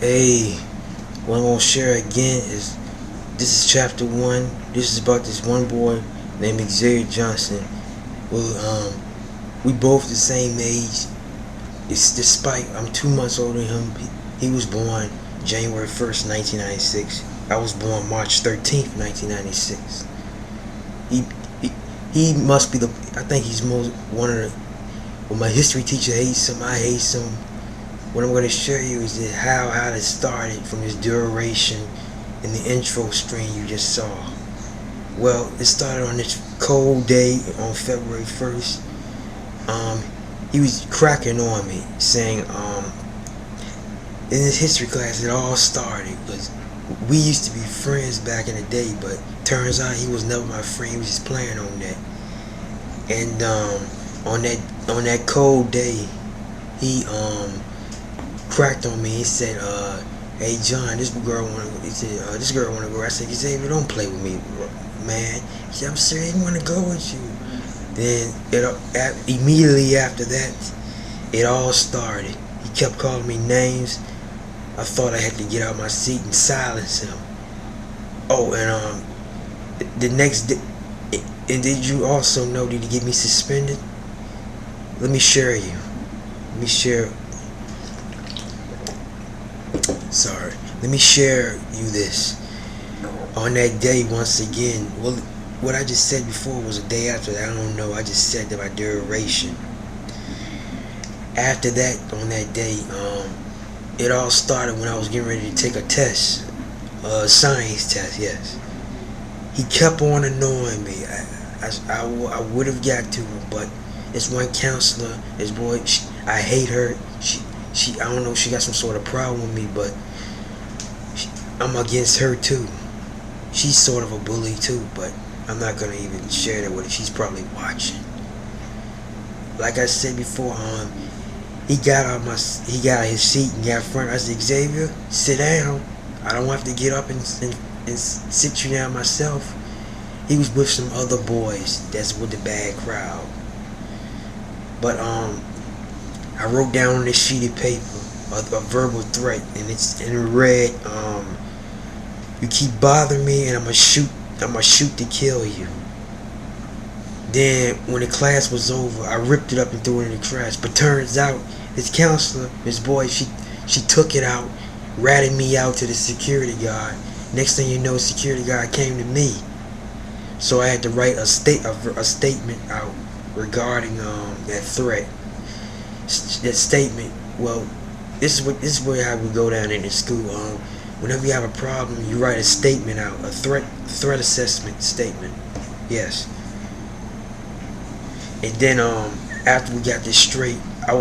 Hey, what I'm gonna share again is this is chapter one. This is about this one boy named Xavier Johnson. Well, we both the same age. It's despite I'm 2 months older than him. He was born January 1st, 1996. I was born March 13th, 1996. He he, he must be the. I think he's most one of the. When my history teacher hates him, I hate him. What I'm going to show you is that how it started from this duration in the intro stream you just saw. Well, it started on this cold day on February 1st. He was cracking on me, saying, in his history class, it all started because we used to be friends back in the day, but turns out he was never my friend. He was just playing on that. And on that cold day, he cracked on me. He said, "Hey John, this girl wanna." He said, "This girl wanna go." I said, "Xavier, don't play with me, man." He said, "I'm serious. I wanna go with you." Then immediately after that, it all started. He kept calling me names. I thought I had to get out my seat and silence him. Oh, and the next day, and did you also know that he get me suspended? Let me share you. Let me share. Sorry. Let me share you this. On that day, once again, well, what I just said before was a day after that. I don't know. I just said that by duration. After that, on that day, it all started when I was getting ready to take a test, a science test. Yes. He kept on annoying me. I would have got to him, but this one counselor, this boy, I hate her. She I don't know, she got some sort of problem with me, but I'm against her too. She's sort of a bully too, but I'm not gonna even share that with her. She's probably watching. Like I said before, he got out his seat and got front. I said, "Xavier, sit down. I don't have to get up and sit you down myself." He was with some other boys that's with the bad crowd. But I wrote down on this sheet of paper a verbal threat, and it read, "You keep bothering me, and I'm gonna shoot to kill you." Then when the class was over, I ripped it up and threw it in the trash. But turns out this counselor, this boy, she took it out, ratted me out to the security guard. Next thing you know, the security guard came to me. So I had to write a statement out regarding that threat. That statement. Well, this is where how we go down in the school. Whenever you have a problem, you write a statement out, a threat assessment statement. Yes. And then after we got this straight, I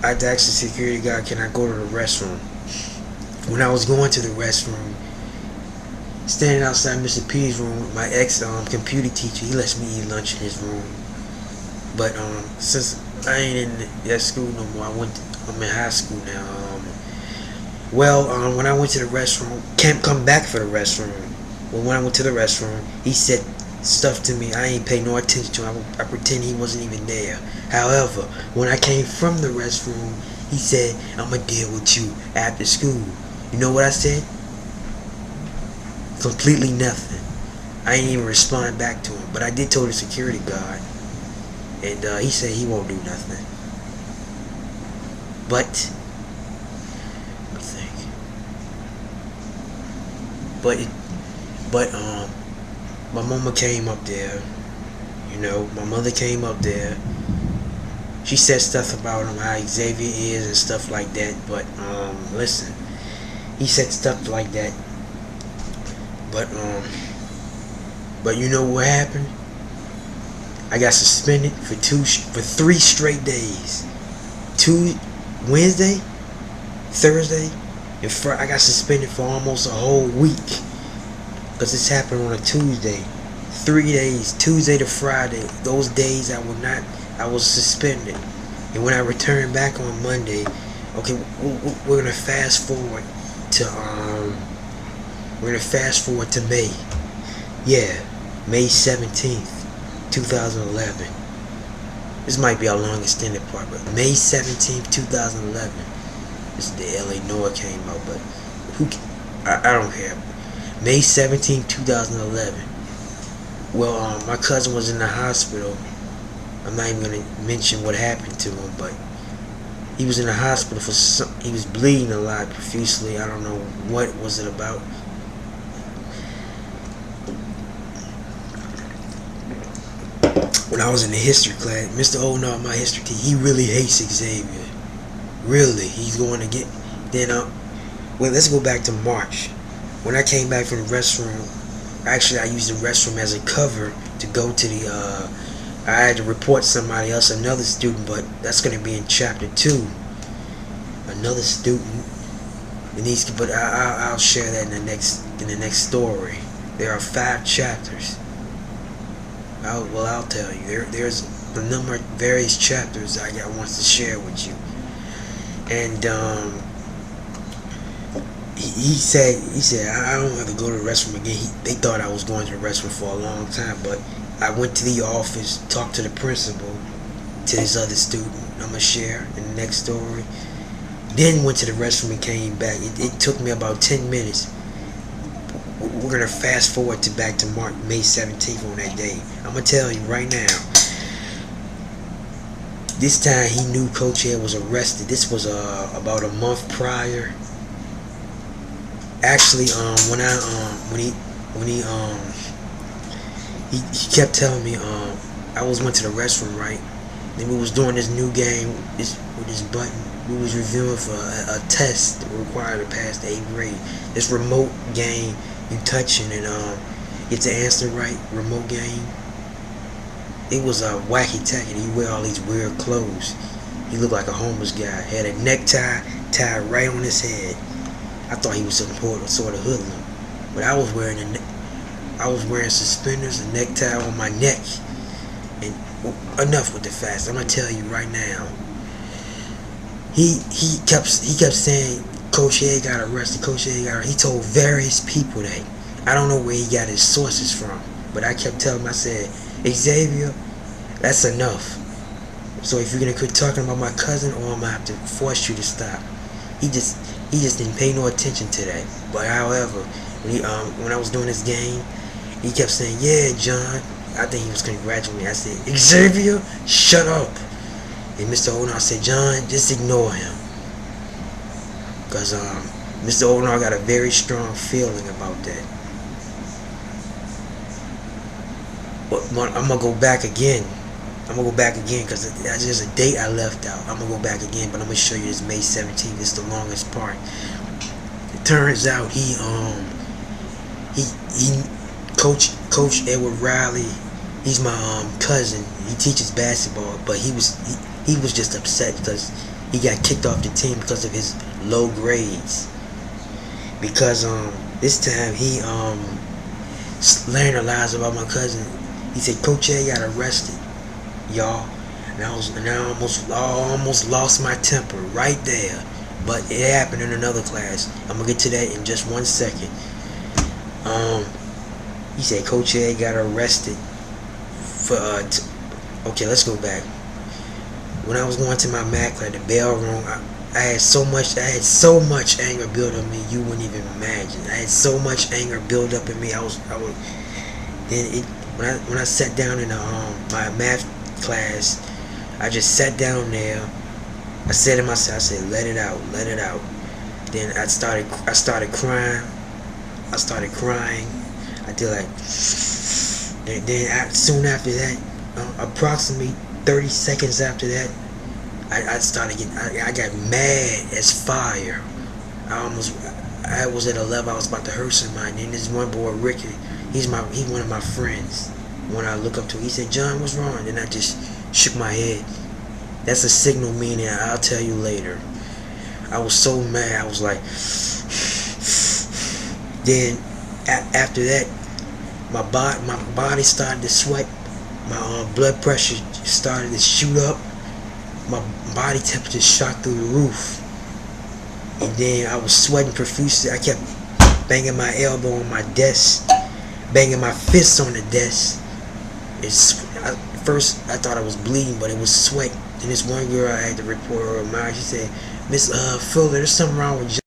had to ask the security guy, "Can I go to the restroom?" When I was going to the restroom, standing outside Mr. P's room with my ex computer teacher, he lets me eat lunch in his room. But since I ain't in that school no more, I'm in high school now. When I went to the restroom, can't come back for the restroom. Well, when I went to the restroom, he said stuff to me. I ain't pay no attention to him. I pretend he wasn't even there. However, when I came from the restroom, he said, "I'm gonna deal with you after school." You know what I said? Completely nothing. I ain't even respond back to him. But I did tell the security guard, and he said he won't do nothing. But let me think. But my mama came up there. You know, my mother came up there. She said stuff about him, how Xavier is and stuff like that. But listen, he said stuff like that. But you know what happened? I got suspended for 3 straight days. Wednesday, Thursday, and Friday. I got suspended for almost a whole week because this happened on a Tuesday. 3 days, Tuesday to Friday. Those days I was suspended. And when I returned back on Monday, okay, we're gonna fast forward to May. Yeah, May 17th, 2011. This might be our long extended part, but May 17th, 2011. It's the LA Noah came out, but who? I don't care. May 17th, 2011. Well, my cousin was in the hospital. I'm not even gonna mention what happened to him, but he was in the hospital for he was bleeding a lot profusely. I don't know what was it about. When I was in the history class, Mr. Oldknow, my history teacher, he really hates Xavier. Really, he's going to get. Then, well, let's go back to March. When I came back from the restroom, actually I used the restroom as a cover to go to the. I had to report somebody else, another student, but that's going to be in chapter 2. Another student. But I'll share that in the next story. There are 5 chapters. I'll tell you. There's a number of various chapters I wants to share with you. And he said I don't have to go to the restroom again. They thought I was going to the restroom for a long time, but I went to the office, talked to the principal, to this other student I'm gonna share in the next story. Then went to the restroom and came back. It took me about 10 minutes. We're gonna fast forward to back to May 17th on that day. I'm gonna tell you right now. This time he knew Coach Ed was arrested. This was about a month prior. Actually, he kept telling me I went to the restroom, right? Then we was doing this new game with this button. We was reviewing for a test that required to pass the 8th grade. This remote game you touching and get the answer right. Remote game. It was a wacky tacky. He wear all these weird clothes. He looked like a homeless guy. Had a necktie tied right on his head. I thought he was some sort of hoodlum, but I was wearing suspenders, a necktie on my neck, and enough with the facts. I'm gonna tell you right now. He kept saying Coach Ed got arrested. Coach Ed got arrested. He told various people that. I don't know where he got his sources from, but I kept telling him. I said, Xavier, that's enough. So if you're gonna quit talking about my cousin, or I'm gonna have to force you to stop. He just didn't pay no attention to that. But however, when I was doing this game, he kept saying, "Yeah, John." I think he was congratulating me. I said, "Xavier, shut up." And Mr. Oldknow said, "John, just ignore him." Because Mr. Oldknow got a very strong feeling about that. But I'm going to go back again. Because there's a date I left out. I'm going to go back again, but I'm going to show you this May 17th. This is the longest part. It turns out Coach Edward Riley, he's my cousin. He teaches basketball, but he was just upset because he got kicked off the team because of his low grades. Because this time he learned a lot about my cousin. He said Coach Ed got arrested, y'all, and I almost lost my temper right there. But it happened in another class. I'm gonna get to that in just 1 second. He said Coach Ed got arrested for okay, let's go back. When I was going to my math class, the bell rang. I had so much anger built up in me, you wouldn't even imagine. I had so much anger built up in me. When I sat down in my math class, I just sat down there. I said to myself, I said, let it out. Then I started crying. I did like, then soon after that, approximately 30 seconds after that, I got mad as fire. I was at a level I was about to hurt somebody. And then this one boy, Ricky, he's one of my friends. When I look up to him, he said, "John, what's wrong?" And I just shook my head. That's a signal, meaning I'll tell you later. I was so mad. I was like, then after that, my body started to sweat. My blood pressure started to shoot up. My body temperature shot through the roof. And then I was sweating profusely. I kept banging my elbow on my desk, banging my fists on the desk. first I thought I was bleeding, but it was sweat. And this one girl I had to report her marriage. She said, Miss Fuller, there's something wrong with